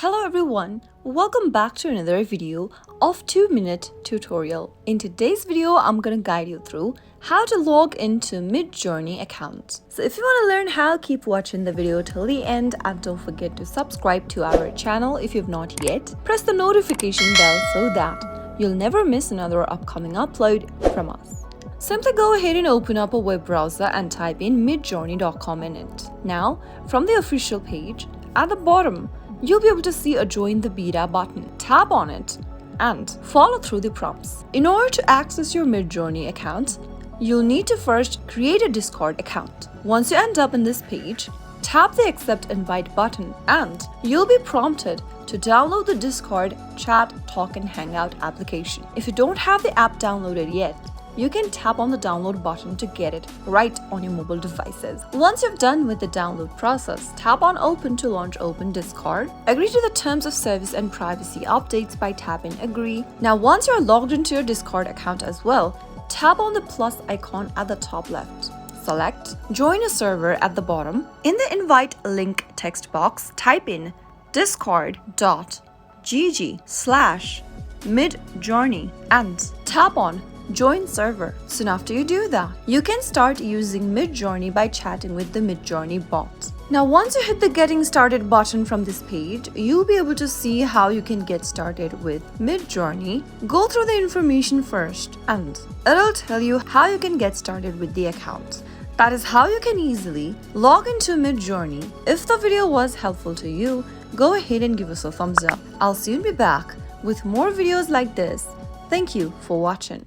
Hello everyone, welcome back to another video of 2-minute tutorial. In today's video, I'm gonna guide you through how to log into Midjourney account. So if you want to learn how, keep watching the video till the end and don't forget to subscribe to our channel if you've not yet. Press the notification bell so that you'll never miss another upcoming upload from us. Simply go ahead and open up a web browser and type in midjourney.com in it. Now, from the official page, at the bottom, you'll be able to see a join the beta button. Tap on it and follow through the prompts. In order to access your Midjourney account, you'll need to first create a Discord account. Once you end up in this page, tap the accept invite button and you'll be prompted to download the Discord chat, talk and hangout application. If you don't have the app downloaded yet, you can tap on the download button to get it right on your mobile devices. Once you've done with the download process, tap on Open to launch Open Discord. Agree to the terms of service and privacy updates by tapping Agree. Now, once you're logged into your Discord account as well, tap on the plus icon at the top left. Select Join a server at the bottom. In the invite link text box, type in discord.gg/midjourney and tap on Join server. Soon after you do that, you can start using Midjourney by chatting with the Midjourney bot. Now, once you hit the Getting Started button from this page, you'll be able to see how you can get started with Midjourney. Go through the information first and it'll tell you how you can get started with the account. That is how you can easily log into Midjourney. If the video was helpful to you, go ahead and give us a thumbs up. I'll soon be back with more videos like this. Thank you for watching.